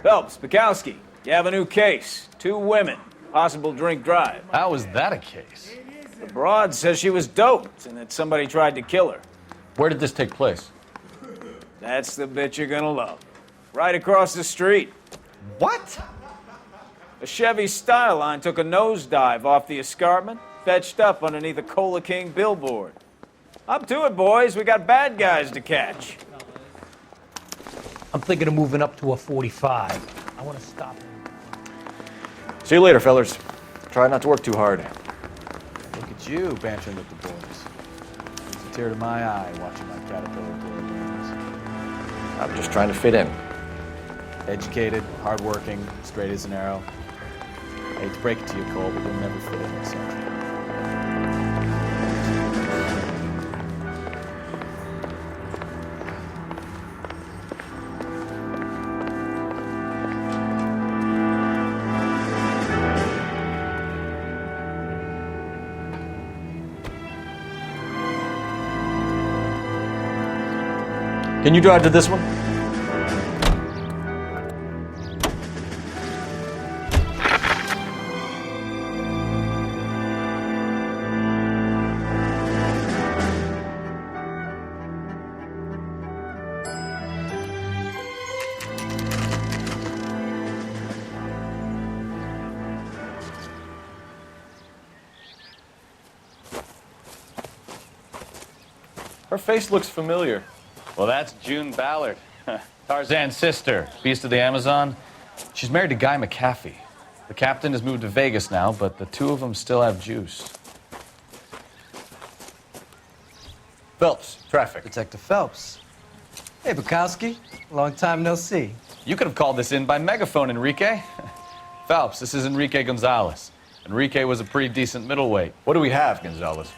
Phelps, Bukowski, you have a new case. 2 women, possible drink drive. How is that a case? The broad says she was doped and that somebody tried to kill her. Where did this take place? That's the bit you're gonna love. Right across the street. What? A Chevy Styline took a nosedive off the escarpment, fetched up underneath a Cola King billboard. Up to it, boys. We got bad guys to catch. I'm thinking of moving up to a 45. I want to stop him. See you later, fellers. Try not to work too hard. Look at you bantering with the boys. It's a tear to my eye watching my caterpillar grow wings. I'm just trying to fit in. Educated, hardworking, straight as an arrow. I hate to break it to you, Cole, but you'll never fit in this country. Can you drive to this one? Her face looks familiar. Well, that's June Ballard, Tarzan's sister, beast of the Amazon. She's married to Guy McAfee. The captain has moved to Vegas now, but the 2 of them still have juice. Phelps, traffic. Detective Phelps. Hey, Bukowski. Long time no see. You could have called this in by megaphone, Enrique. Phelps, this is Enrique Gonzalez. Enrique was a pretty decent middleweight. What do we have, Gonzalez?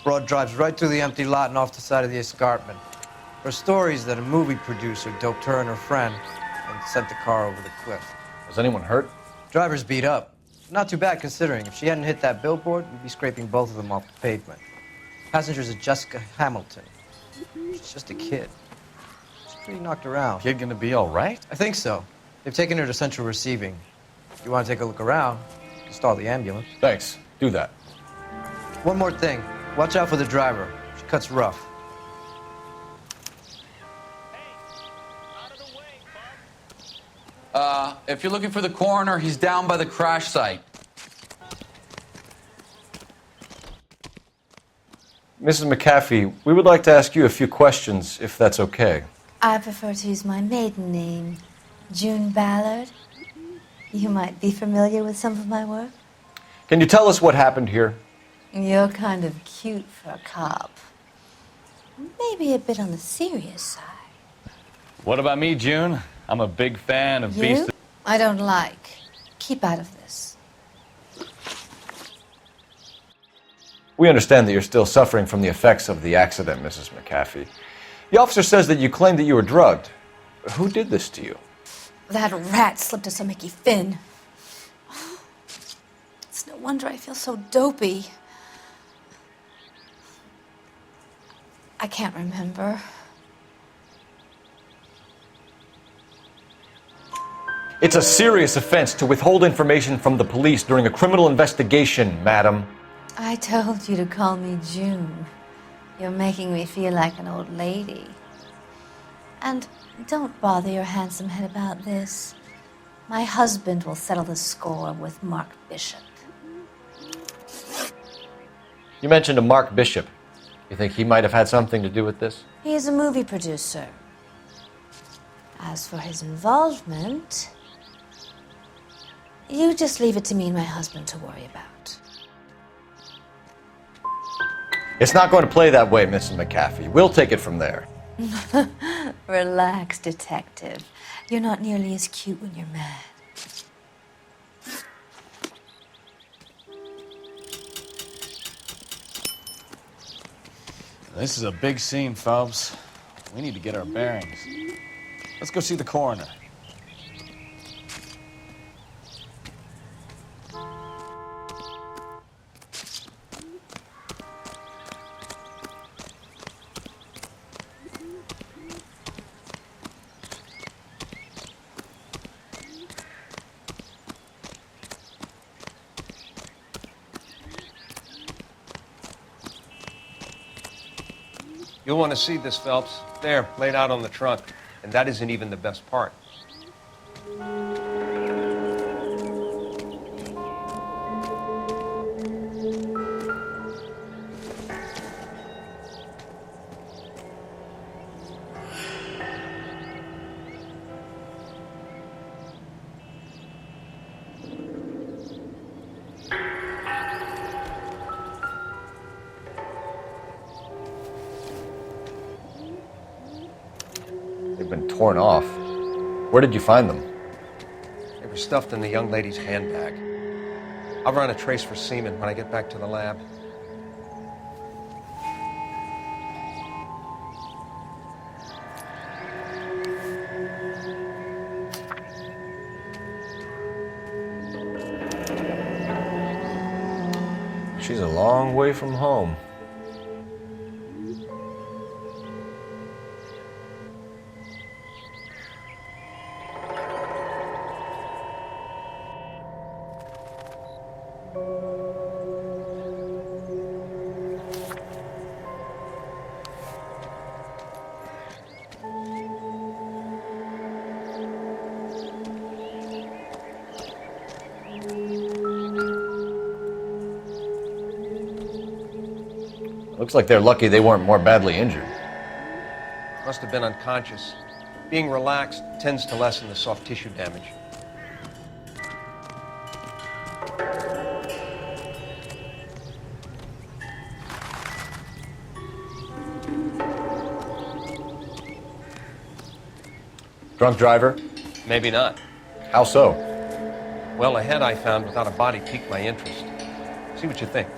Broad drives right through the empty lot and off the side of the escarpment. Her story is that a movie producer doped her and her friend and sent the car over the cliff. Was anyone hurt? Driver's beat up. Not too bad considering. If she hadn't hit that billboard, we'd be scraping both of them off the pavement. Passengers are Jessica Hamilton. She's just a kid. She's pretty knocked around. Kid gonna be all right? I think so. They've taken her to central receiving. If you want to take a look around, you can stall the ambulance. Thanks. Do that. One more thing. Watch out for the driver. She cuts rough. If you're looking for the coroner, he's down by the crash site. Mrs. McAfee, we would like to ask you a few questions, if that's okay. I prefer to use my maiden name, June Ballard. You might be familiar with some of my work. Can you tell us what happened here? You're kind of cute for a cop. Maybe a bit on the serious side. What about me, June? I'm a big fan of You? Beast. I don't like. Keep out of this. We understand that you're still suffering from the effects of the accident, Mrs. McAfee. The officer says that you claimed that you were drugged. Who did this to you? That rat slipped us a Mickey Finn. It's no wonder I feel so dopey. I can't remember. It's a serious offense to withhold information from the police during a criminal investigation, madam. I told you to call me June. You're making me feel like an old lady. And don't bother your handsome head about this. My husband will settle the score with Mark Bishop. You mentioned a Mark Bishop. You think he might have had something to do with this? He is a movie producer. As for his involvement, you just leave it to me and my husband to worry about. It's not going to play that way, Mrs. McAfee. We'll take it from there. Relax, detective. You're not nearly as cute when you're mad. This is a big scene, Phelps. We need to get our bearings. Let's go see the coroner. You'll want to see this, Phelps. There, laid out on the trunk. And that isn't even the best part. They've been torn off. Where did you find them? They were stuffed in the young lady's handbag. I'll run a trace for semen when I get back to the lab. She's a long way from home. Looks like they're lucky they weren't more badly injured. Must have been unconscious. Being relaxed tends to lessen the soft tissue damage. Drunk driver? Maybe not. How so? Well, a head I found without a body piqued my interest. See what you think.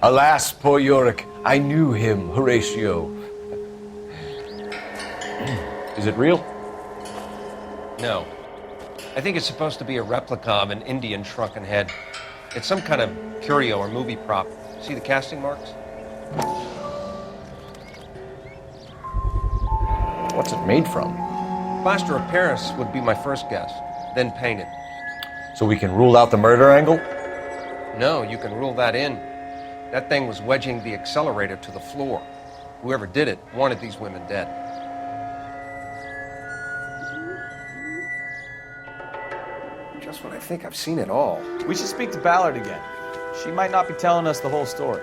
Alas, poor Yorick, I knew him, Horatio. Is it real? No. I think it's supposed to be a replica of an Indian shrunken head. It's some kind of curio or movie prop. See the casting marks? What's it made from? Plaster of Paris would be my first guess, then painted. So we can rule out the murder angle? No, you can rule that in. That thing was wedging the accelerator to the floor. Whoever did it wanted these women dead. Just when I think I've seen it all. We should speak to Ballard again. She might not be telling us the whole story.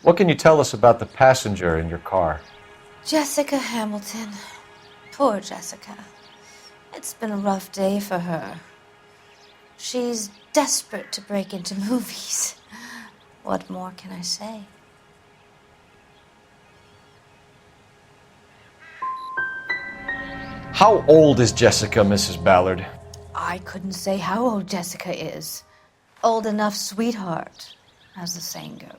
What can you tell us about the passenger in your car? Jessica Hamilton. Poor Jessica. It's been a rough day for her. She's desperate to break into movies. What more can I say? How old is Jessica, Mrs. Ballard? I couldn't say how old Jessica is. Old enough, sweetheart, as the saying goes.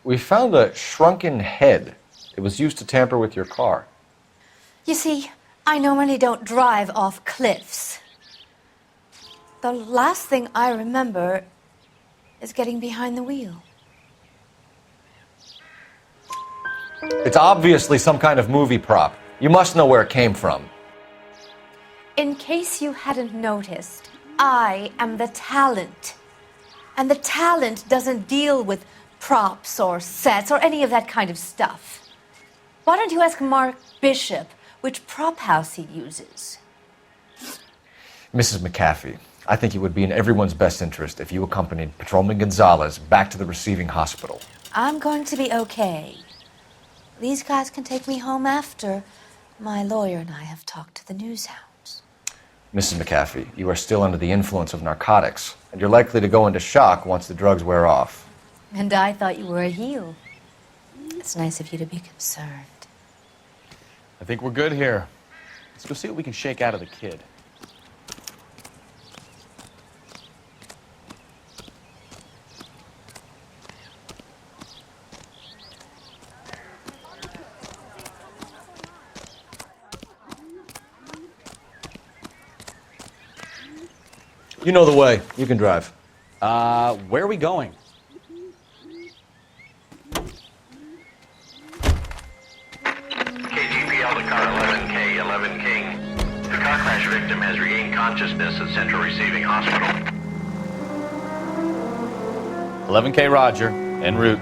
We found a shrunken head. It was used to tamper with your car. You see, I normally don't drive off cliffs. The last thing I remember is getting behind the wheel. It's obviously some kind of movie prop. You must know where it came from. In case you hadn't noticed, I am the talent. And the talent doesn't deal with props or sets or any of that kind of stuff. Why don't you ask Mark Bishop which prop house he uses? Mrs. McAfee, I think it would be in everyone's best interest if you accompanied Patrolman Gonzalez back to the receiving hospital. I'm going to be okay. These guys can take me home after my lawyer and I have talked to the news hounds. Mrs. McAfee, you are still under the influence of narcotics, and you're likely to go into shock once the drugs wear off. And I thought you were a heel. It's nice of you to be concerned. I think we're good here. Let's go see what we can shake out of the kid. You know the way. You can drive. Where are we going? KGPL to car 11K, 11 King. The car crash victim has regained consciousness at Central Receiving Hospital. 11K Roger, en route.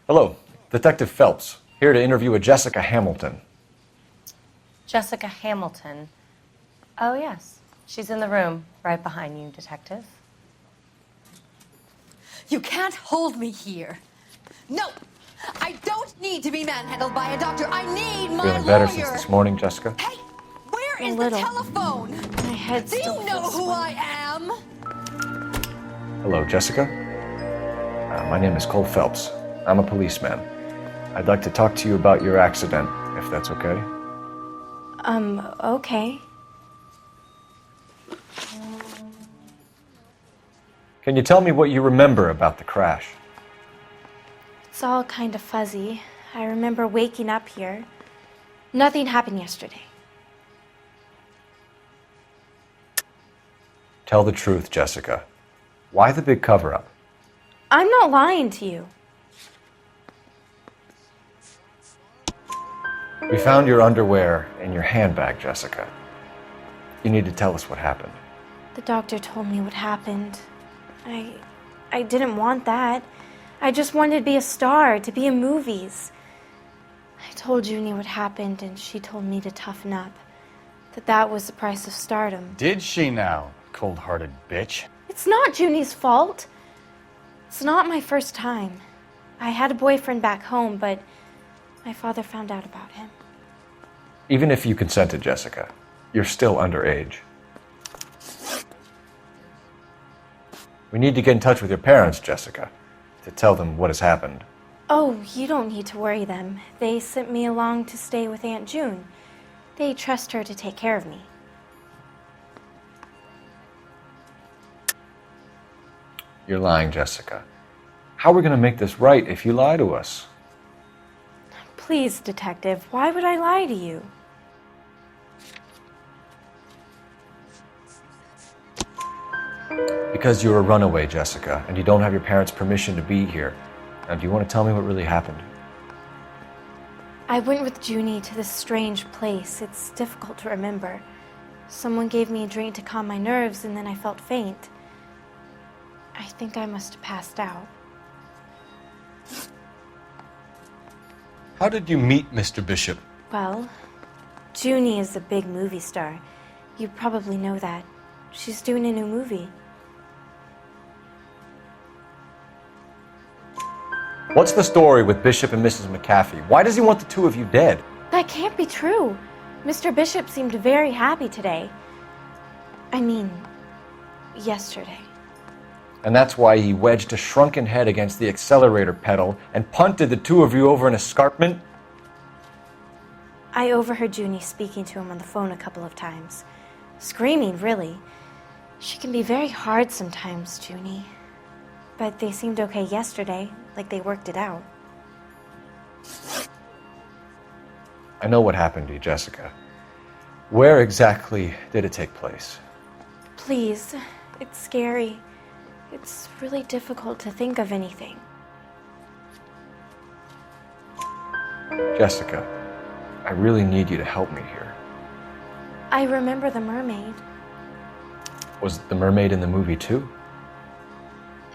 Hello, Detective Phelps, here to interview a Jessica Hamilton. Jessica Hamilton. Oh, yes. She's in the room right behind you, Detective. You can't hold me here. No! I don't need to be manhandled by a doctor. I need my Feeling better lawyer. since this morning, Jessica? Hey, where A is little. the telephone? My head Do still you know feels who funny. I am? Hello, Jessica. My name is Cole Phelps. I'm a policeman. I'd like to talk to you about your accident, if that's okay. Okay. Can you tell me what you remember about the crash? It's all kind of fuzzy. I remember waking up here. Nothing happened yesterday. Tell the truth, Jessica. Why the big cover-up? I'm not lying to you. We found your underwear in your handbag, Jessica. You need to tell us what happened. The doctor told me what happened. I didn't want that. I just wanted to be a star, to be in movies. I told Junie what happened, and she told me to toughen up. That was the price of stardom. Did she now, cold-hearted bitch? It's not Junie's fault. It's not my first time. I had a boyfriend back home, but my father found out about him. Even if you consented, Jessica, you're still underage. We need to get in touch with your parents, Jessica, to tell them what has happened. Oh, you don't need to worry them. They sent me along to stay with Aunt June. They trust her to take care of me. You're lying, Jessica. How are we going to make this right if you lie to us? Please, Detective, why would I lie to you? Because you're a runaway, Jessica, and you don't have your parents' permission to be here. Now, do you want to tell me what really happened? I went with Junie to this strange place. It's difficult to remember. Someone gave me a drink to calm my nerves, and then I felt faint. I think I must have passed out. How did you meet Mr. Bishop? Well, Junie is a big movie star. You probably know that. She's doing a new movie. What's the story with Bishop and Mrs. McAfee? Why does he want the two of you dead? That can't be true. Mr. Bishop seemed very happy today. I mean, yesterday. And that's why he wedged a shrunken head against the accelerator pedal and punted the two of you over an escarpment? I overheard Junie speaking to him on the phone a couple of times. Screaming, really. She can be very hard sometimes, Junie. But they seemed okay yesterday, like they worked it out. I know what happened to you, Jessica. Where exactly did it take place? Please, it's scary. It's really difficult to think of anything. Jessica, I really need you to help me here. I remember the mermaid. Was the mermaid in the movie too?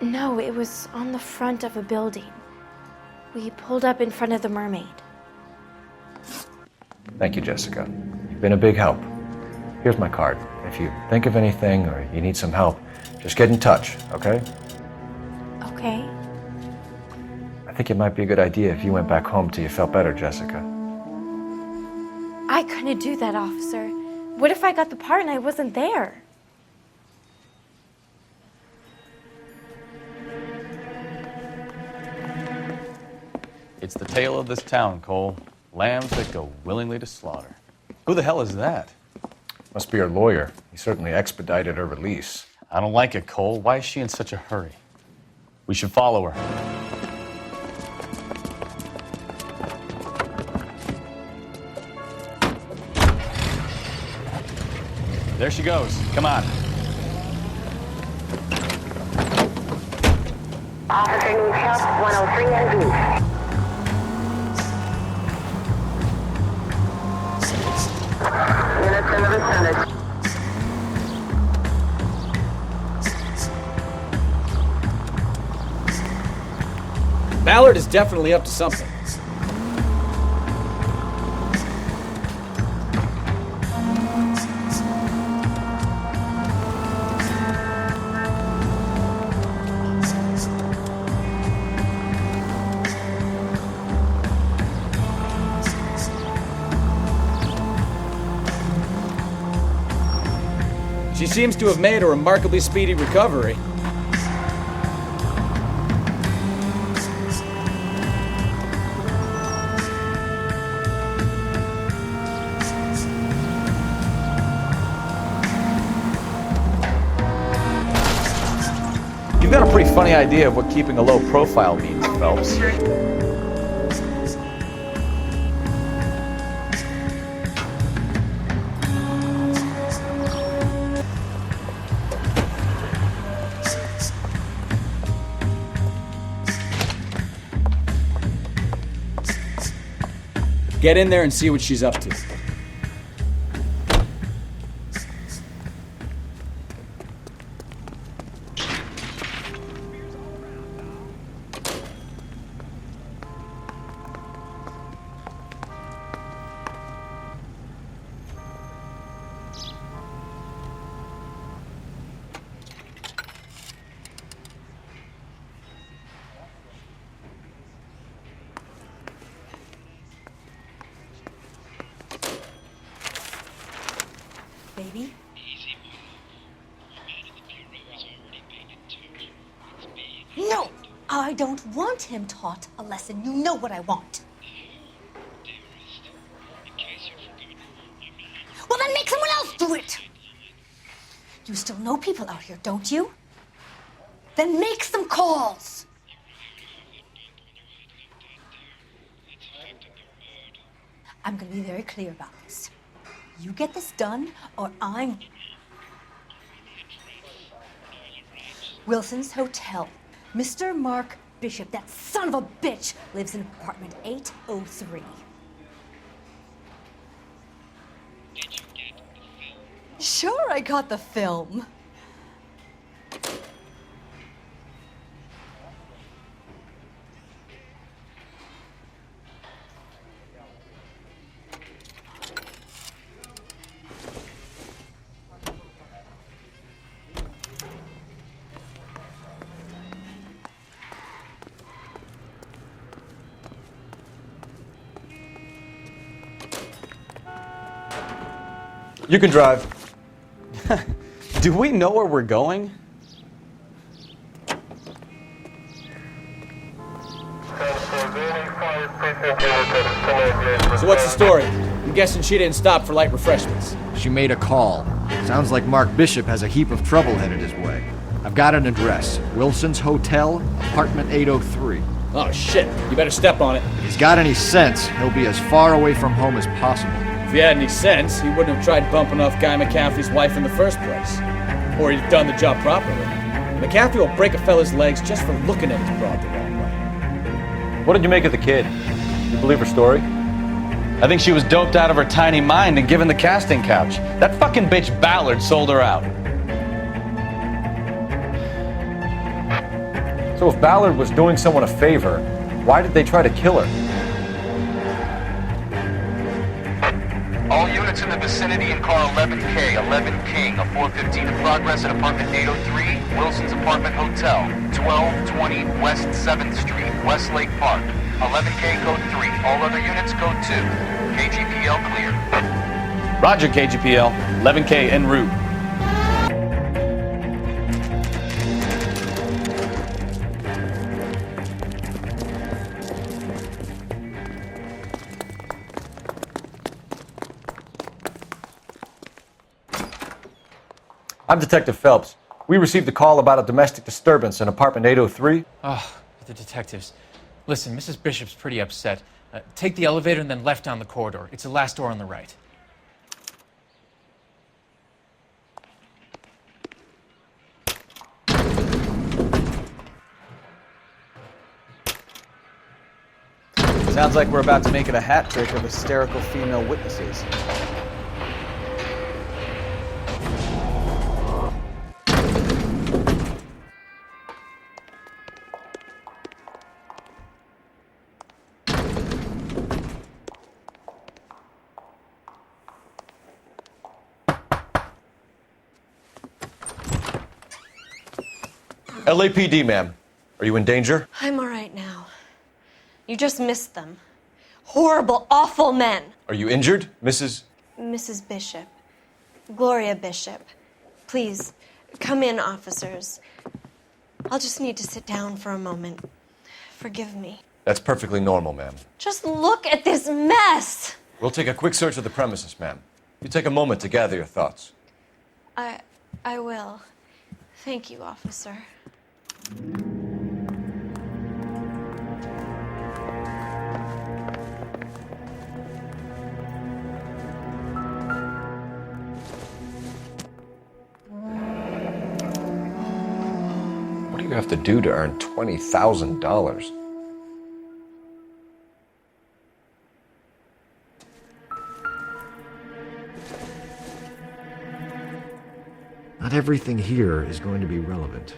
No, it was on the front of a building. We pulled up in front of the mermaid. Thank you, Jessica. You've been a big help. Here's my card. If you think of anything or you need some help, just get in touch, okay? Okay. I think it might be a good idea if you went back home till you felt better, Jessica. I couldn't do that, officer. What if I got the part and I wasn't there? It's the tale of this town, Cole. Lambs that go willingly to slaughter. Who the hell is that? Must be her lawyer. He certainly expedited her release. I don't like it, Cole. Why is she in such a hurry? We should follow her. There she goes. Come on. Officer needs help, 103 NV. Units in the vicinity. Ballard is definitely up to something. She seems to have made a remarkably speedy recovery. You've got a pretty funny idea of what keeping a low profile means, Phelps. Get in there and see what she's up to. Baby? No! I don't want him taught a lesson. You know what I want. Well, then make someone else do it! You still know people out here, don't you? Then make some calls! I'm gonna be very clear about this. You get this done, or I'm... Wilson's Hotel. Mr. Mark Bishop, that son of a bitch, lives in apartment 803. Did you get the film? Sure, I got the film. You can drive. Do we know where we're going? So what's the story? I'm guessing she didn't stop for light refreshments. She made a call. Sounds like Mark Bishop has a heap of trouble headed his way. I've got an address. Wilson's Hotel, apartment 803. Oh shit, you better step on it. If he's got any sense, he'll be as far away from home as possible. If he had any sense, he wouldn't have tried bumping off Guy McCaffrey's wife in the first place. Or he'd done the job properly. McCaffrey will break a fella's legs just for looking at his broad the wrong way. What did you make of the kid? You believe her story? I think she was doped out of her tiny mind and given the casting couch. That fucking bitch Ballard sold her out. So if Ballard was doing someone a favor, why did they try to kill her? All units in the vicinity in car 11K, 11 King, a 415 in progress at apartment 803, Wilson's Apartment Hotel, 1220 West 7th Street, Westlake Park. 11K code 3, all other units code 2. KGPL clear. Roger, KGPL. 11K en route. I'm Detective Phelps. We received a call about a domestic disturbance in apartment 803. Oh, the detectives. Listen, Mrs. Bishop's pretty upset. Take the elevator and then left down the corridor. It's the last door on the right. Sounds like we're about to make it a hat trick of hysterical female witnesses. LAPD, ma'am. Are you in danger? I'm all right now. You just missed them. Horrible, awful men. Are you injured, Mrs.? Mrs. Bishop. Gloria Bishop. Please, come in, officers. I'll just need to sit down for a moment. Forgive me. That's perfectly normal, ma'am. Just look at this mess! We'll take a quick search of the premises, ma'am. You take a moment to gather your thoughts. I will. Thank you, officer. What do you have to do to earn $20,000? Not everything here is going to be relevant.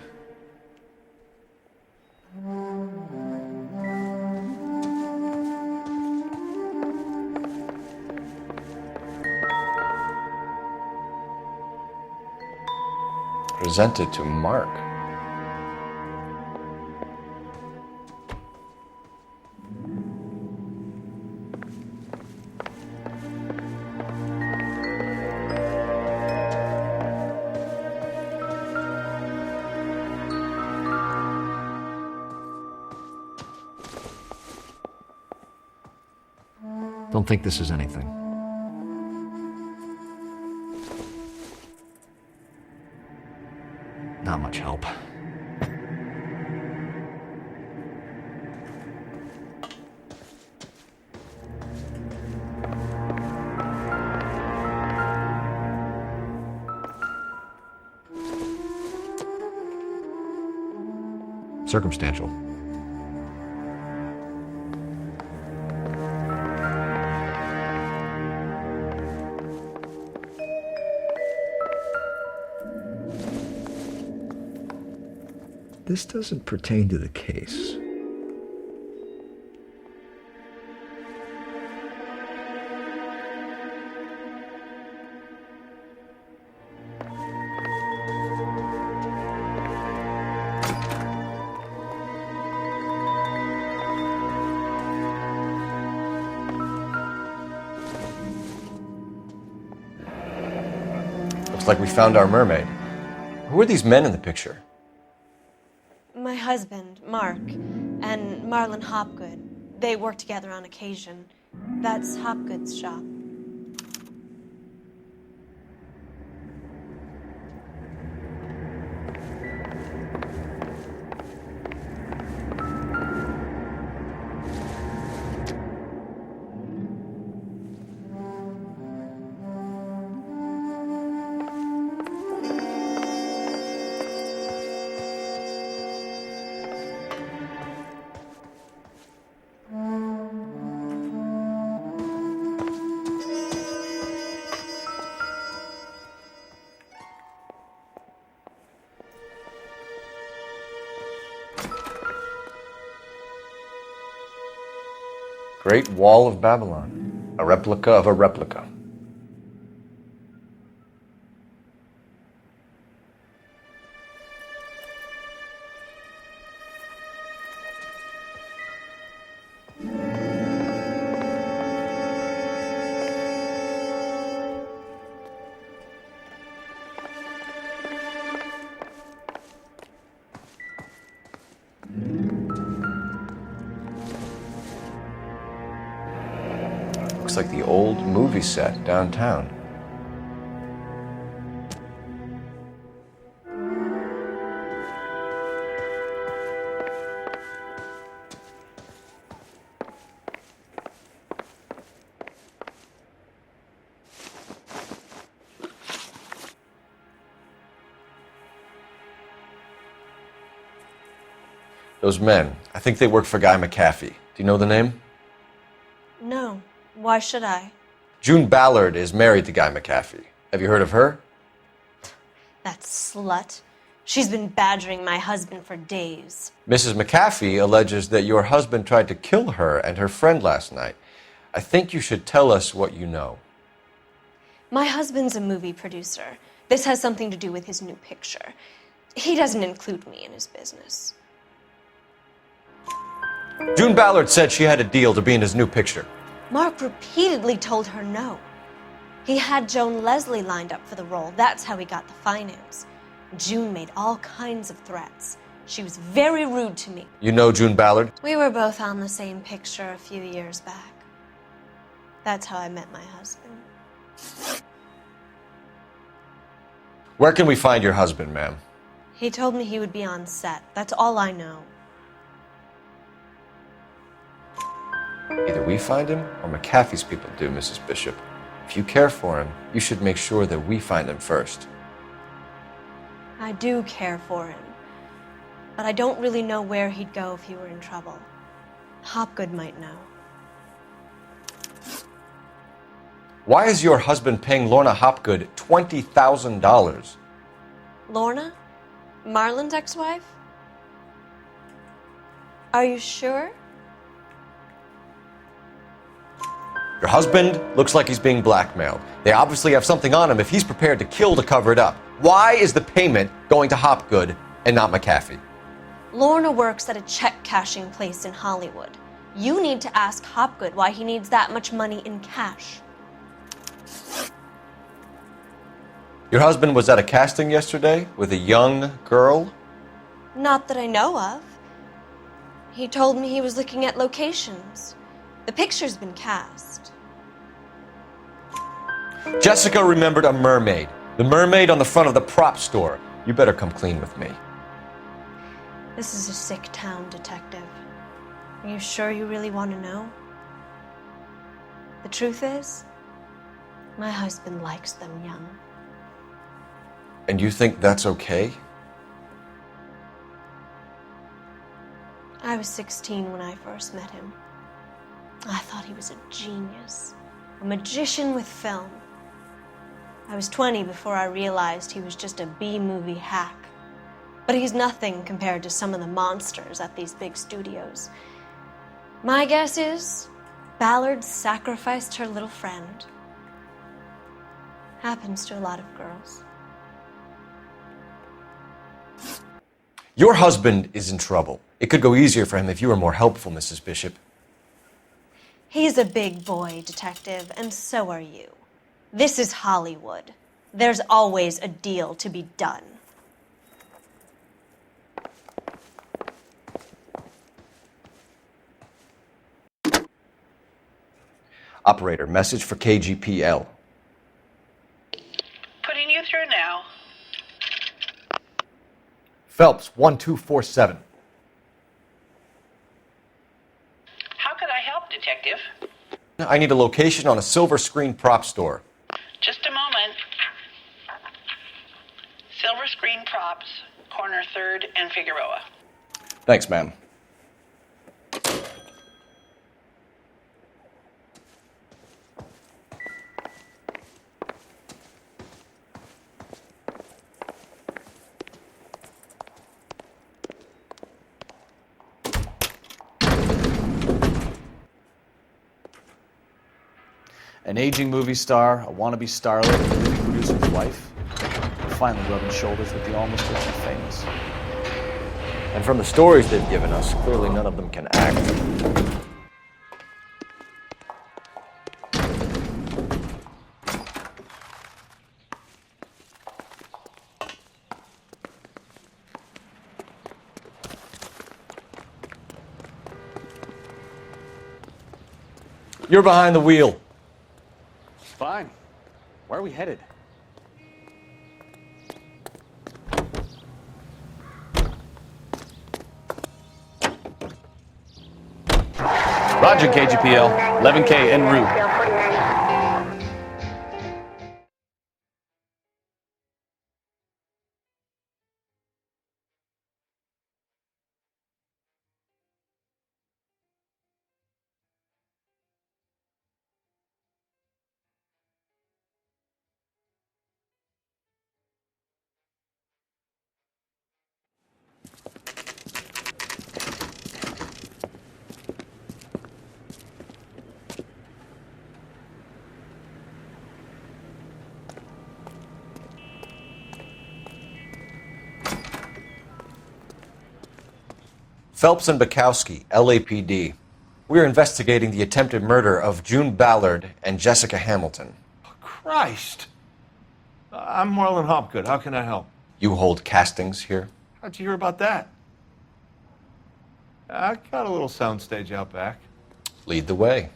Presented to Mark. Don't think this is anything. Not much help. Circumstantial. This doesn't pertain to the case. Looks like we found our mermaid. Who are these men in the picture? My husband, Mark, and Marlon Hopgood. They work together on occasion. That's Hopgood's shop. Great Wall of Babylon. A replica of a replica. Looks like the old movie set downtown. Those men, I think they work for Guy McAfee. Do you know the name? No. Why should I? June Ballard is married to Guy McAfee. Have you heard of her? That slut. She's been badgering my husband for days. Mrs. McAfee alleges that your husband tried to kill her and her friend last night. I think you should tell us what you know. My husband's a movie producer. This has something to do with his new picture. He doesn't include me in his business. June Ballard said she had a deal to be in his new picture. Mark repeatedly told her no. He had Joan Leslie lined up for the role. That's how he got the finance. June made all kinds of threats. She was very rude to me. You know June Ballard? We were both on the same picture a few years back. That's how I met my husband. Where can we find your husband, ma'am? He told me he would be on set. That's all I know. Either we find him or McAfee's people do, Mrs. Bishop. If you care for him, you should make sure that we find him first. I do care for him, but I don't really know where he'd go if he were in trouble. Hopgood might know. Why is your husband paying Lorna Hopgood $20,000? Lorna? Marlon's ex-wife? Are you sure? Your husband looks like he's being blackmailed. They obviously have something on him if he's prepared to kill to cover it up. Why is the payment going to Hopgood and not McAfee? Lorna works at a check-cashing place in Hollywood. You need to ask Hopgood why he needs that much money in cash. Your husband was at a casting yesterday with a young girl? Not that I know of. He told me he was looking at locations. The picture's been cast. Jessica remembered a mermaid. The mermaid on the front of the prop store. You better come clean with me. This is a sick town, Detective. Are you sure you really want to know? The truth is, my husband likes them young. And you think that's okay? I was 16 when I first met him. I thought he was a genius, a magician with film. I was 20 before I realized he was just a B-movie hack. But he's nothing compared to some of the monsters at these big studios. My guess is Ballard sacrificed her little friend. Happens to a lot of girls. Your husband is in trouble. It could go easier for him if you were more helpful, Mrs. Bishop. He's a big boy, Detective, and so are you. This is Hollywood. There's always a deal to be done. Operator, message for KGPL. Putting you through now. Phelps, 1247. How could I help, Detective? I need a location on a silver screen prop store. Just a moment. Silver Screen Props, corner 3rd and Figueroa. Thanks, ma'am. An aging movie star, a wannabe starlet, a movie producer's wife, finally rubbing shoulders with the almost rich and famous. And from the stories they've given us, clearly none of them can act. You're behind the wheel. are we headed? Roger, KGPL. 11K en route. Phelps and Bukowski, LAPD. We are investigating the attempted murder of June Ballard and Jessica Hamilton. Christ! I'm Marlon Hopgood. How can I help? You hold castings here? How'd you hear about that? I got a little soundstage out back. Lead the way.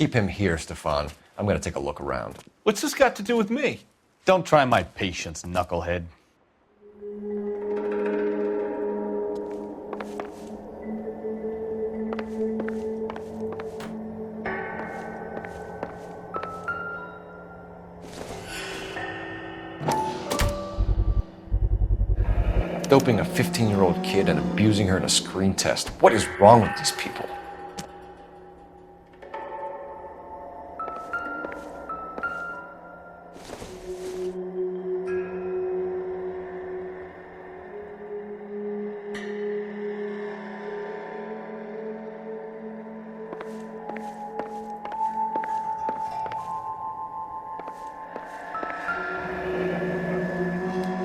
Keep him here, Stefan. I'm going to take a look around. What's this got to do with me? Don't try my patience, knucklehead. Doping a 15-year-old kid and abusing her in a screen test. What is wrong with these people?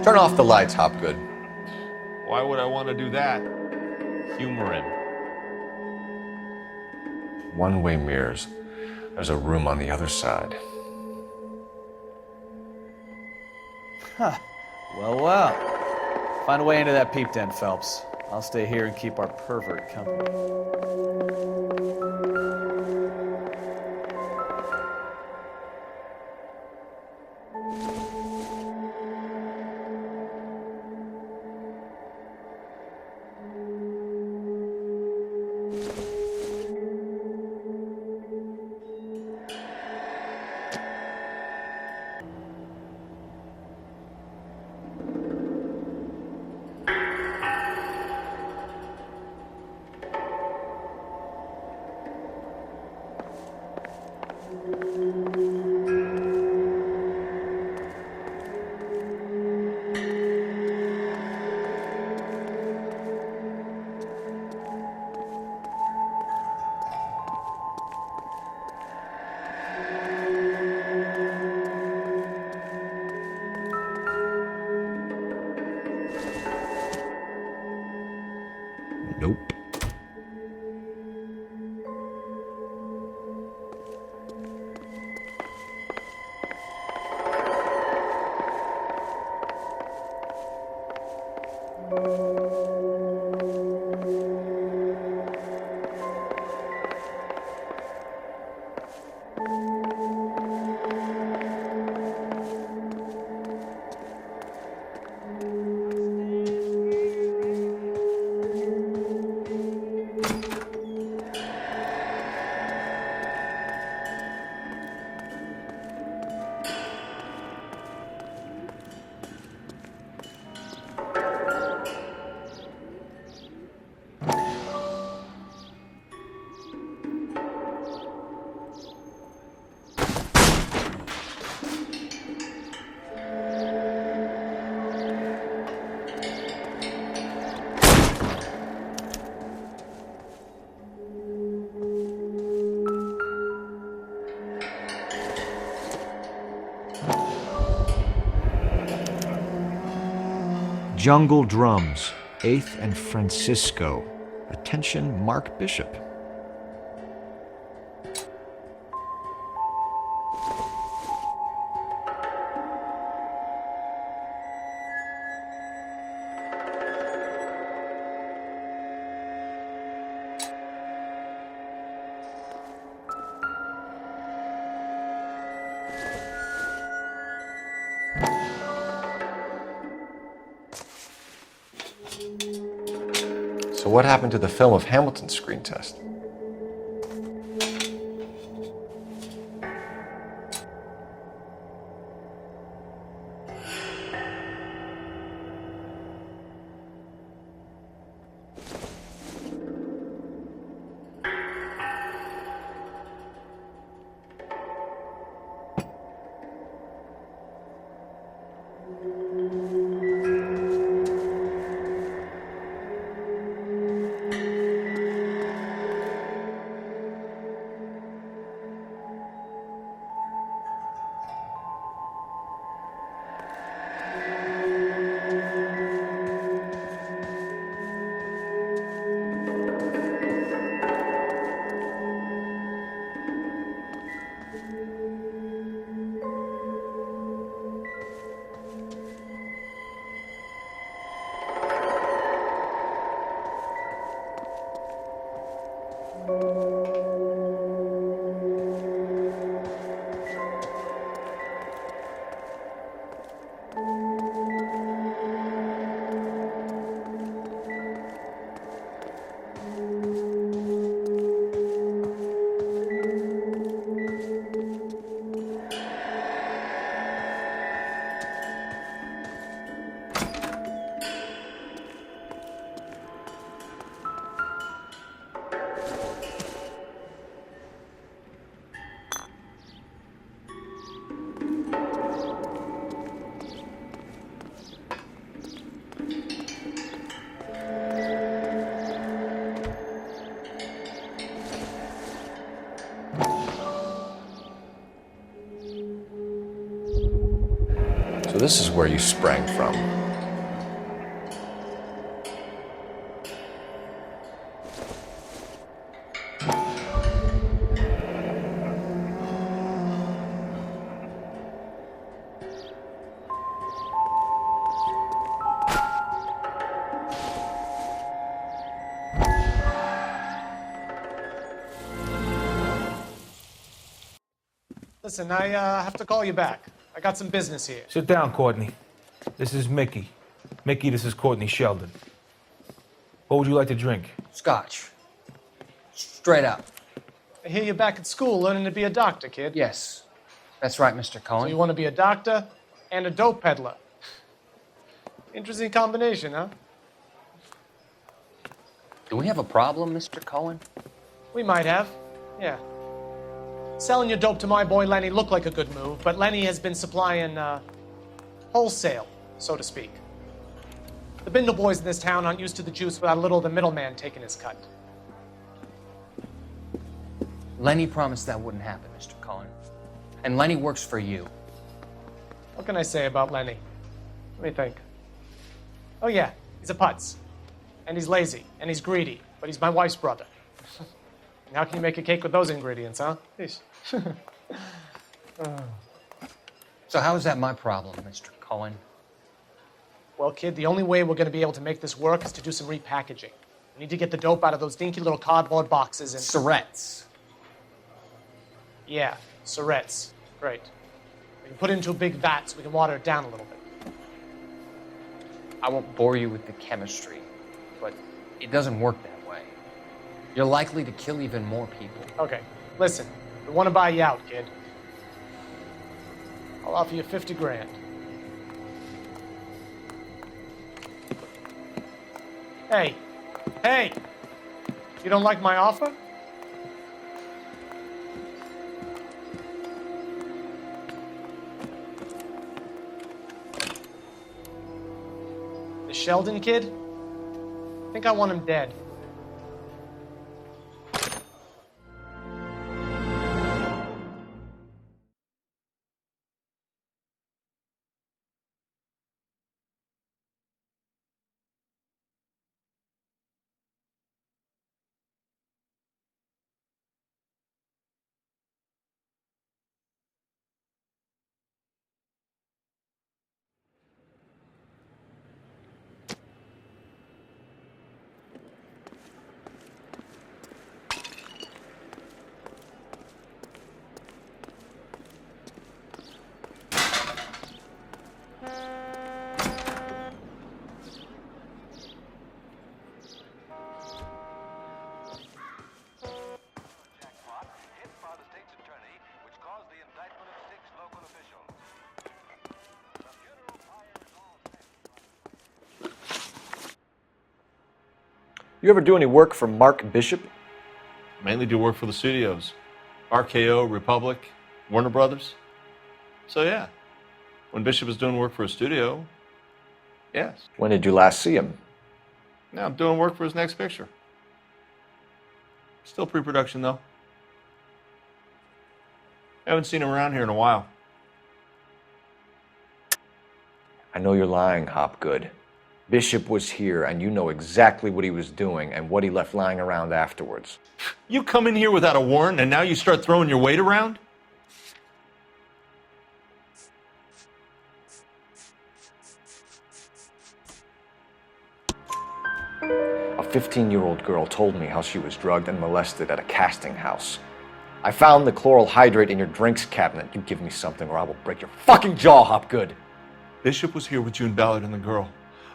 Turn off the lights, Hopgood. Why would I want to do that? Humor him. One-way mirrors. There's a room on the other side. Huh. Well, well. Find a way into that peep den, Phelps. I'll stay here and keep our pervert company. Nope. Jungle Drums, 8th and Francisco. Attention, Mark Bishop. So what happened to the film of Hamilton's screen test? So this is where you sprang from. Listen, I have to call you back. I got some business here. Sit down, Courtney. This is Mickey. Mickey, this is Courtney Sheldon. What would you like to drink? Scotch. Straight up. I hear you're back at school learning to be a doctor, kid. Yes. That's right, Mr. Cohen. So you want to be a doctor and a dope peddler. Interesting combination, huh? Do we have a problem, Mr. Cohen? We might have, yeah. Selling your dope to my boy Lenny looked like a good move, but Lenny has been supplying, wholesale, so to speak. The Bindle boys in this town aren't used to the juice without a little of the middleman taking his cut. Lenny promised that wouldn't happen, Mr. Cohen. And Lenny works for you. What can I say about Lenny? Let me think. Oh yeah, he's a putz. And he's lazy, and he's greedy, but he's my wife's brother. And how can you make a cake with those ingredients, huh? Jeez. So how is that my problem, Mr. Cohen? Well, kid, the only way we're going to be able to make this work is to do some repackaging. We need to get the dope out of those dinky little cardboard boxes and... Surrettes. Yeah, Surrettes. Great. We can put it into a big vat so we can water it down a little bit. I won't bore you with the chemistry, but it doesn't work that way. You're likely to kill even more people. Okay, listen. We want to buy you out, kid. I'll offer you 50 grand. Hey. Hey! You don't like my offer? The Sheldon kid? I think I want him dead. You ever do any work for Mark Bishop? Mainly do work for the studios. RKO, Republic, Warner Brothers. So yeah, when Bishop is doing work for a studio, yes. When did you last see him? Now I'm doing work for his next picture. Still pre-production though. Haven't seen him around here in a while. I know you're lying, Hopgood. Bishop was here, and you know exactly what he was doing and what he left lying around afterwards. You come in here without a warrant, and now you start throwing your weight around? A 15-year-old girl told me how she was drugged and molested at a casting house. I found the chloral hydrate in your drinks cabinet. You give me something or I will break your fucking jaw, Hopgood. Bishop was here with June Ballard and the girl.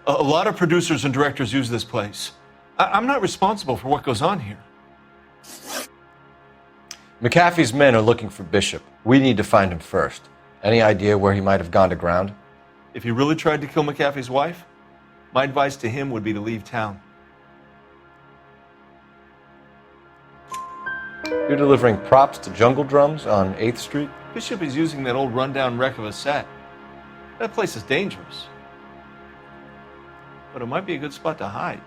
A lot of producers and directors use this place. I'm not responsible for what goes on here. McAfee's men are looking for Bishop. We need to find him first. Any idea where he might have gone to ground? If he really tried to kill McAfee's wife, my advice to him would be to leave town. You're delivering props to Jungle Drums on 8th Street? Bishop is using that old rundown wreck of a set. That place is dangerous. But it might be a good spot to hide.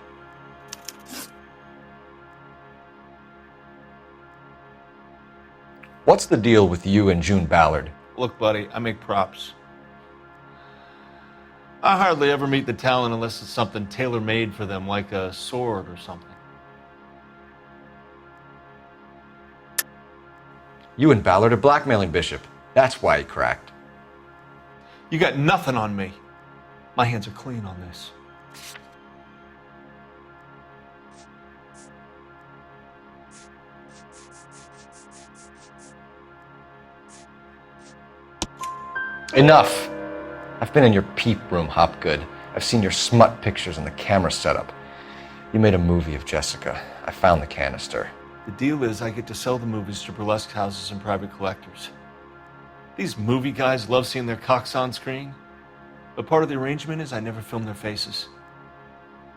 What's the deal with you and June Ballard? Look, buddy, I make props. I hardly ever meet the talent unless it's something tailor-made for them, like a sword or something. You and Ballard are blackmailing Bishop. That's why he cracked. You got nothing on me. My hands are clean on this. Enough! I've been in your peep room, Hopgood. I've seen your smut pictures and the camera setup. You made a movie of Jessica. I found the canister. The deal is I get to sell the movies to burlesque houses and private collectors. These movie guys love seeing their cocks on screen, but part of the arrangement is I never film their faces.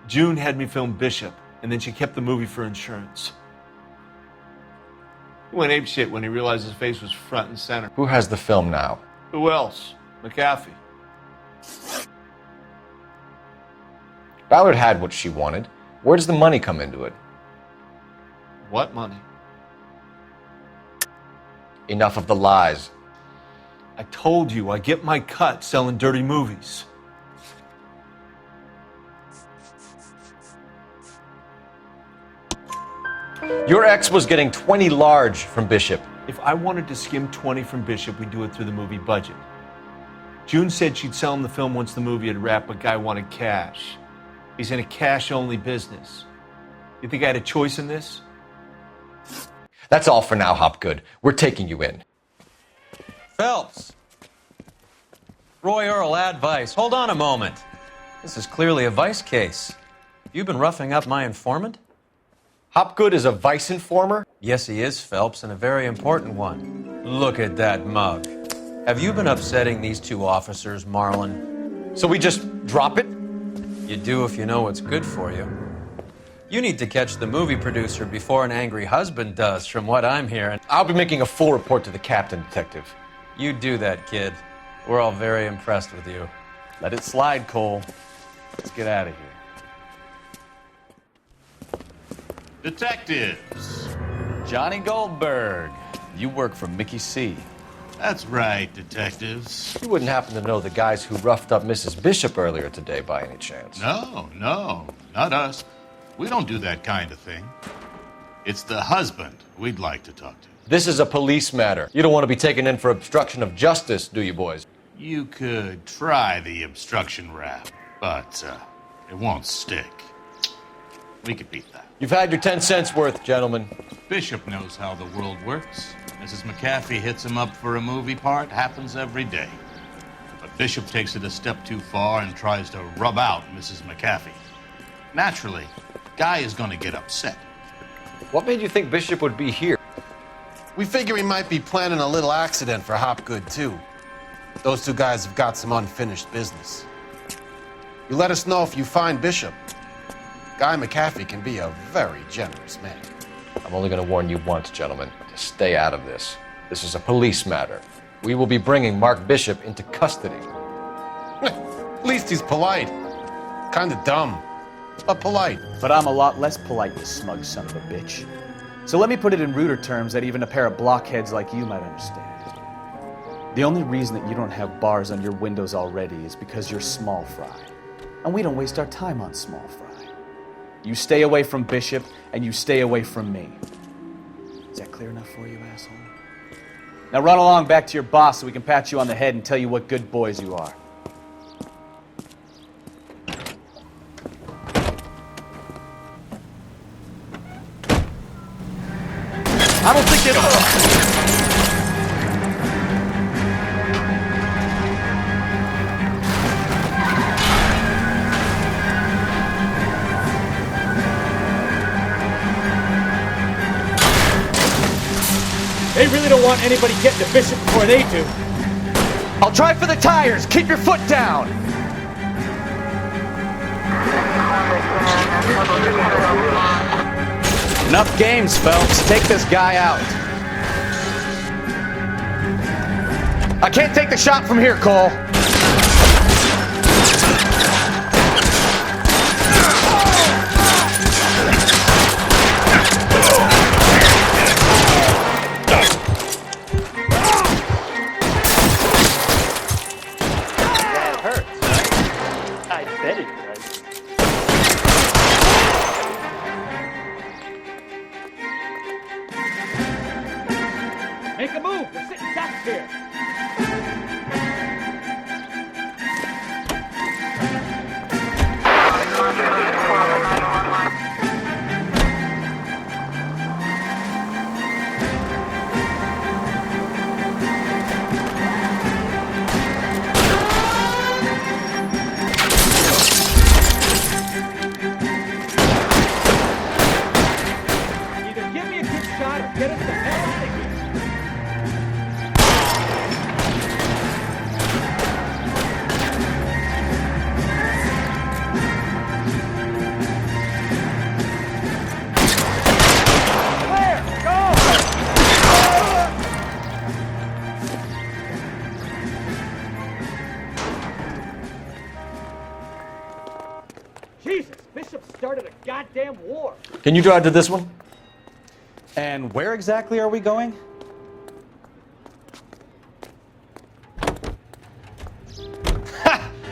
June had me film Bishop, and then she kept the movie for insurance. He went apeshit when he realized his face was front and center. Who has the film now? Who else? McAfee. Ballard had what she wanted. Where does the money come into it? What money? Enough of the lies. I told you I get my cut selling dirty movies. Your ex was getting 20 large from Bishop. If I wanted to skim 20 from Bishop, we'd do it through the movie budget. June said she'd sell him the film once the movie had wrapped, but Guy wanted cash. He's in a cash-only business. You think I had a choice in this? That's all for now, Hopgood. We're taking you in. Phelps! Roy Earl, ad vice. Hold on a moment. This is clearly a vice case. You've been roughing up my informant? Hopgood is a vice informer? Yes, he is, Phelps, and a very important one. Look at that mug. Have you been upsetting these two officers, Marlon? So we just drop it? You do if you know what's good for you. You need to catch the movie producer before an angry husband does, from what I'm hearing. I'll be making a full report to the captain, Detective. You do that, kid. We're all very impressed with you. Let it slide, Cole. Let's get out of here. Detectives. Johnny Goldberg. You work for Mickey C. That's right, detectives. You wouldn't happen to know the guys who roughed up Mrs. Bishop earlier today by any chance? No, not us. We don't do that kind of thing. It's the husband we'd like to talk to. This is a police matter. You don't want to be taken in for obstruction of justice, do you, boys? You could try the obstruction rap, but it won't stick. We could beat that. You've had your 10 cents worth, gentlemen. Bishop knows how the world works. Mrs. McAfee hits him up for a movie part. Happens every day. But Bishop takes it a step too far and tries to rub out Mrs. McAfee. Naturally, Guy is going to get upset. What made you think Bishop would be here? We figure he might be planning a little accident for Hopgood, too. Those two guys have got some unfinished business. You let us know if you find Bishop. Guy McAfee can be a very generous man. I'm only going to warn you once, gentlemen, to stay out of this. This is a police matter. We will be bringing Mark Bishop into custody. At least he's polite. Kinda dumb, but polite. But I'm a lot less polite, you smug son of a bitch. So let me put it in ruder terms that even a pair of blockheads like you might understand. The only reason that you don't have bars on your windows already is because you're small fry. And we don't waste our time on small fry. You stay away from Bishop, and you stay away from me. Is that clear enough for you, asshole? Now run along back to your boss so we can pat you on the head and tell you what good boys you are. I don't think it... They really don't want anybody getting to Bishop before they do. I'll try for the tires. Keep your foot down. Enough games, Phelps. Take this guy out. I can't take the shot from here, Cole. Make a move! We're sitting ducks here! Either give me a good shot or get us the hell out of here! Jesus, Bishop started a goddamn war. Can you drive to this one? And where exactly are we going?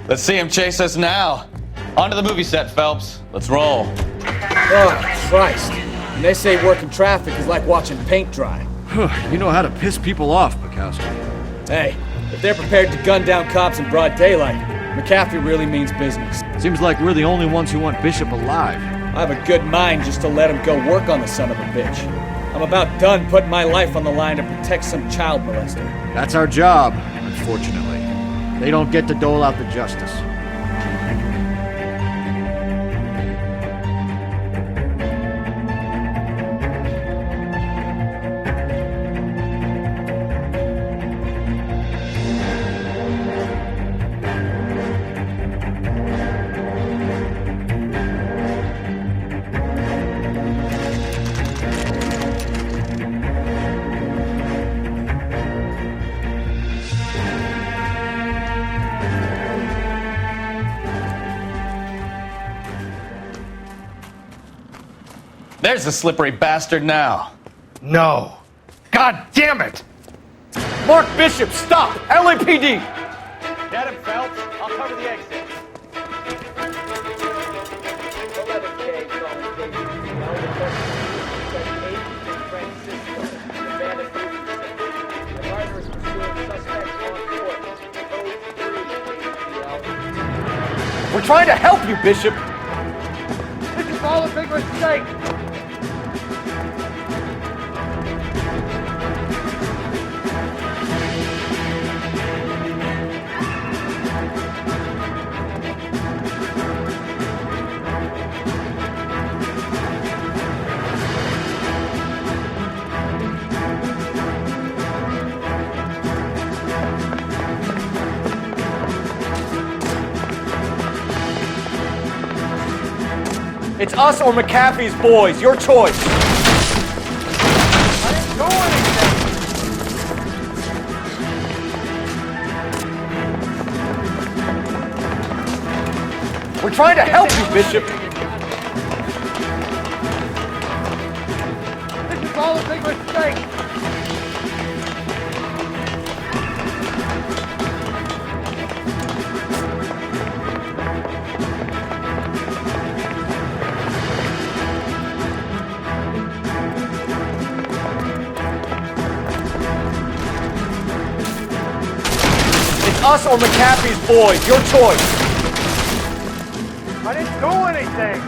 Let's see him chase us now. On to the movie set, Phelps. Let's roll. Oh, Christ. And they say working traffic is like watching paint dry. You know how to piss people off, Bukowski. Hey, if they're prepared to gun down cops in broad daylight, McAfee really means business. Seems like we're the only ones who want Bishop alive. I have a good mind just to let him go work on the son of a bitch. I'm about done putting my life on the line to protect some child molester. That's our job, unfortunately. They don't get to dole out the justice. There's the slippery bastard now. No. God damn it! Mark Bishop, stop! LAPD! Get him, Phelps. I'll cover the exit. 11K calling Francisco. Abandoned movie set. The murderer is pursuing suspects on foot. Code 3. We're trying to help you, Bishop! This is all a big mistake! It's us or McAfee's boys. Your choice. I didn't do anything. We're trying to help you, Bishop. This is all a big mistake. It's us or McAfee's boys. Your choice. I didn't do anything.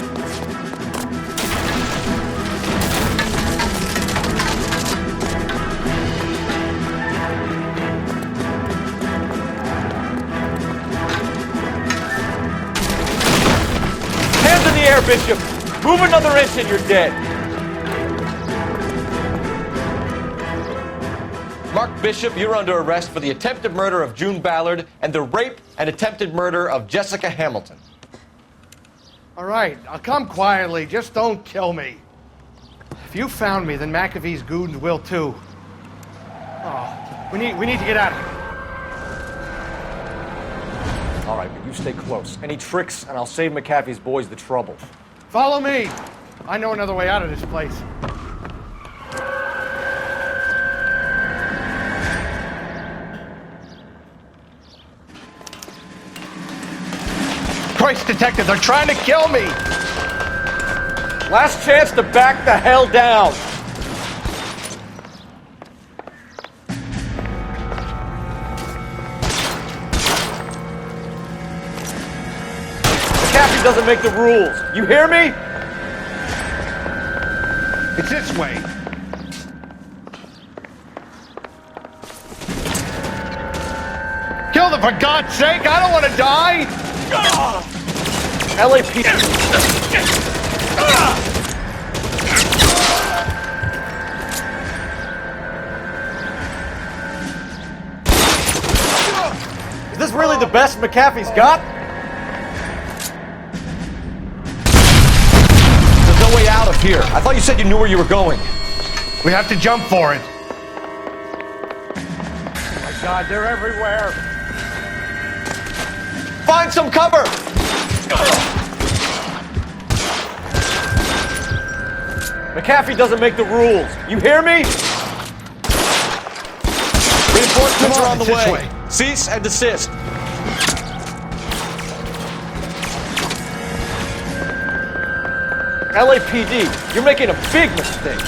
Hands in the air, Bishop. Move another inch and you're dead. Mark Bishop, you're under arrest for the attempted murder of June Ballard and the rape and attempted murder of Jessica Hamilton. All right, I'll come quietly. Just don't kill me. If you found me, then McAfee's goons will too. Oh, we need to get out of here. All right, but you stay close. Any tricks, and I'll save McAfee's boys the trouble. Follow me. I know another way out of this place. Christ, detective, they're trying to kill me! Last chance to back the hell down. McAfee doesn't make the rules. You hear me? It's this way. Kill them, for God's sake! I don't want to die! LAPD. Is this really the best McAfee's got? There's no way out of here. I thought you said you knew where you were going. We have to jump for it. Oh my God, they're everywhere. Find some cover! McAfee doesn't make the rules. You hear me? Reinforcements are on the way. Cease and desist. LAPD, you're making a big mistake.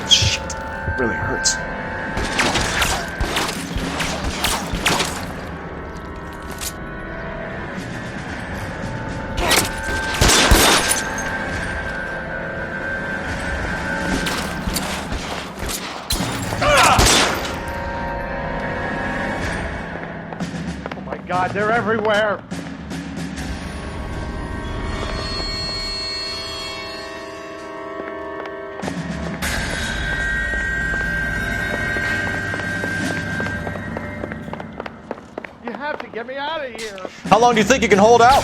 Shit, really hurts. God, they're everywhere. You have to get me out of here. How long do you think you can hold out?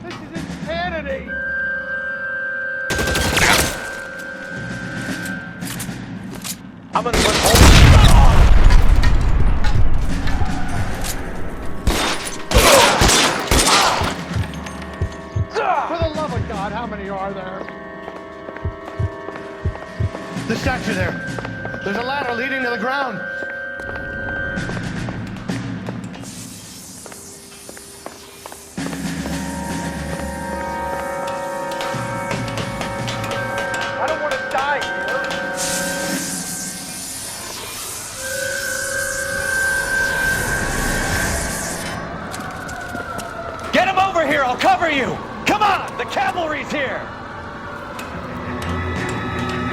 This is insanity. I'm gonna put home. For the love of God, how many are there? The statue there. There's a ladder leading to the ground. I don't want to die here. Get him over here, I'll cover you! Come on, the cavalry's here!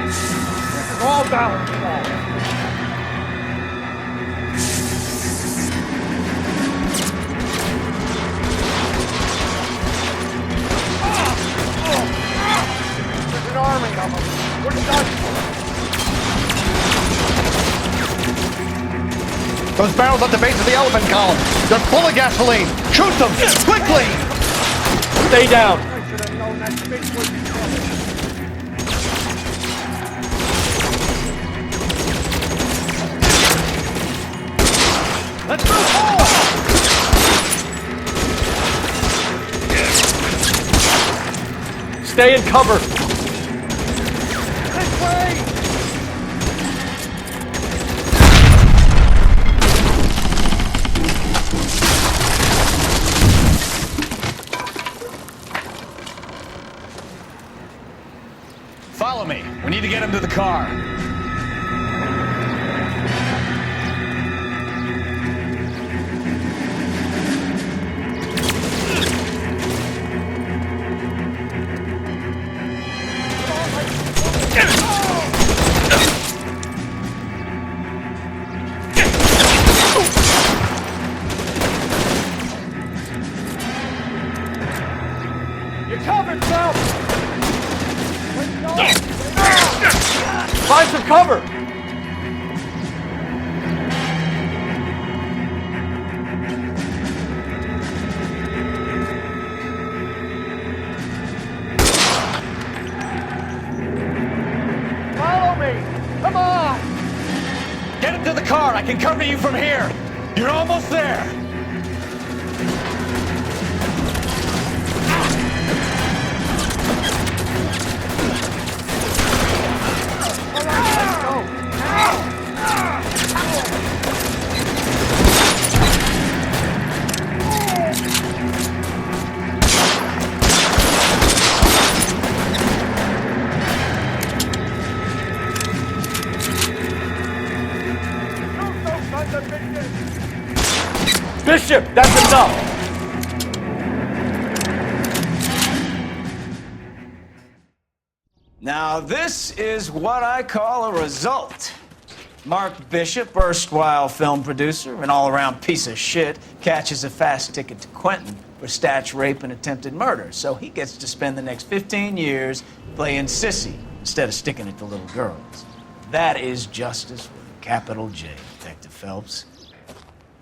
This is all Ballard's fault. There's an army Those barrels at the base of the elephant column. They're full of gasoline. Shoot them! Quickly! Stay down. Let's move forward! Stay in cover. This way! Follow me. We need to get him to the car. You're covered, Phelps. Find some cover. Follow me! Come on! Get into the car. I can cover you from here. You're almost there. Bishop, that's enough. Now, this is what I call a result. Mark Bishop, erstwhile film producer and all-around piece of shit, catches a fast ticket to Quentin for statch rape and attempted murder. So he gets to spend the next 15 years playing sissy instead of sticking it to little girls. That is justice with a capital J, Detective Phelps.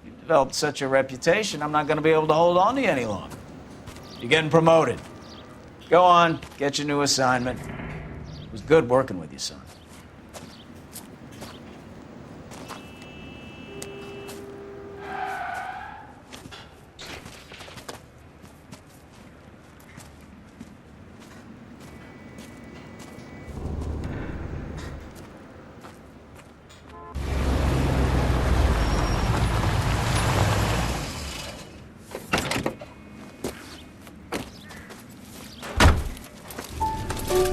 You've developed such a reputation, I'm not going to be able to hold on to you any longer. You're getting promoted. Go on, get your new assignment. It was good working with you, son.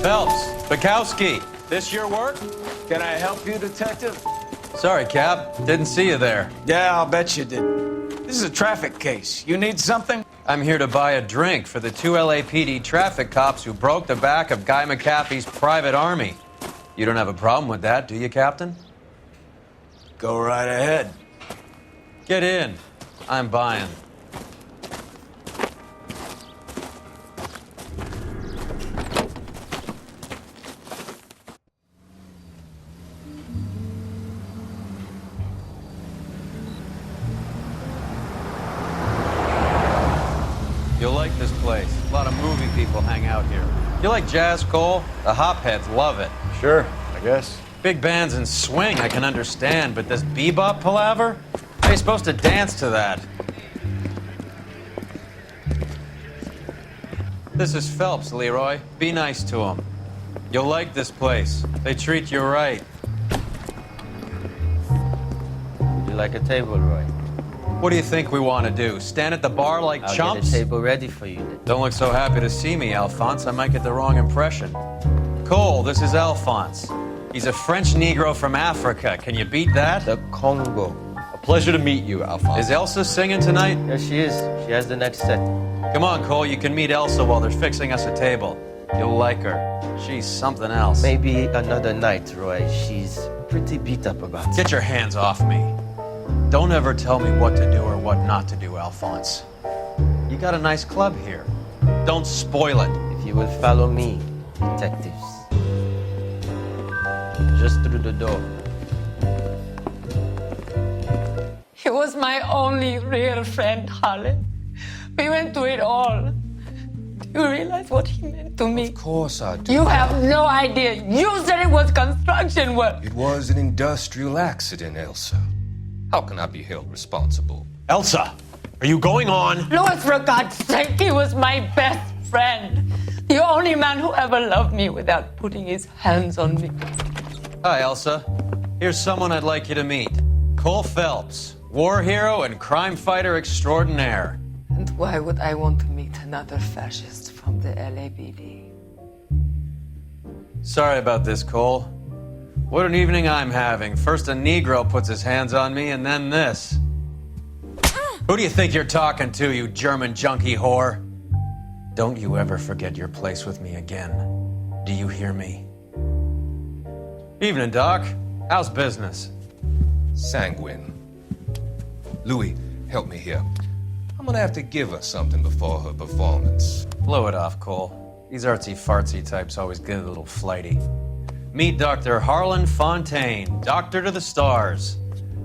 Phelps, Bukowski, this your work? Can I help you, Detective? Sorry, Cap. Didn't see you there. Yeah, I'll bet you did. This is a traffic case. You need something? I'm here to buy a drink for the 2 LAPD traffic cops who broke the back of Guy McAfee's private army. You don't have a problem with that, do you, Captain? Go right ahead. Get in. I'm buying. You'll like this place. A lot of movie people hang out here. You like jazz, Cole? The hopheads love it. Sure, I guess. Big bands and swing, I can understand, but this bebop palaver? How are you supposed to dance to that? This is Phelps, Leroy. Be nice to him. You'll like this place. They treat you right. Would you like a table, Roy? What do you think we want to do? Stand at the bar like I'll chumps? get a table ready for you. Don't look so happy to see me, Alphonse. I might get the wrong impression. Cole, this is Alphonse. He's a French Negro from Africa. Can you beat that? The Congo. A pleasure to meet you, Alphonse. Is Elsa singing tonight? Yes, she is. She has the next set. Come on, Cole. You can meet Elsa while they're fixing us a table. You'll like her. She's something else. Maybe another night, Roy. She's pretty beat up about it. Get your hands off me. Don't ever tell me what to do or what not to do, Alphonse. You got a nice club here. Don't spoil it. If you will follow me, detectives. Just through the door. was my only real friend, Harlan. We went through it all. Do you realize what he meant to me? Of course I do. You have no idea. You said it was construction work. It was an industrial accident, Elsa. How can I be held responsible? Elsa, are you going on? Louis, for God's sake, he was my best friend. The only man who ever loved me without putting his hands on me. Hi, Elsa. Here's someone I'd like you to meet. Cole Phelps, war hero and crime fighter extraordinaire. And why would I want to meet another fascist from the LAPD? Sorry about this, Cole. What an evening I'm having. First a Negro puts his hands on me, and then this. Who do you think you're talking to, you German junkie whore? Don't you ever forget your place with me again. Do you hear me? Evening, Doc. How's business? Sanguine. Louis, help me here. I'm gonna have to give her something before her performance. Blow it off, Cole. These artsy-fartsy types always get a little flighty. Meet Dr. Harlan Fontaine, doctor to the stars.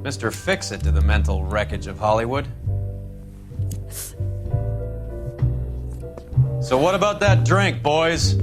Mr. Fix-It to the mental wreckage of Hollywood. So what about that drink, boys?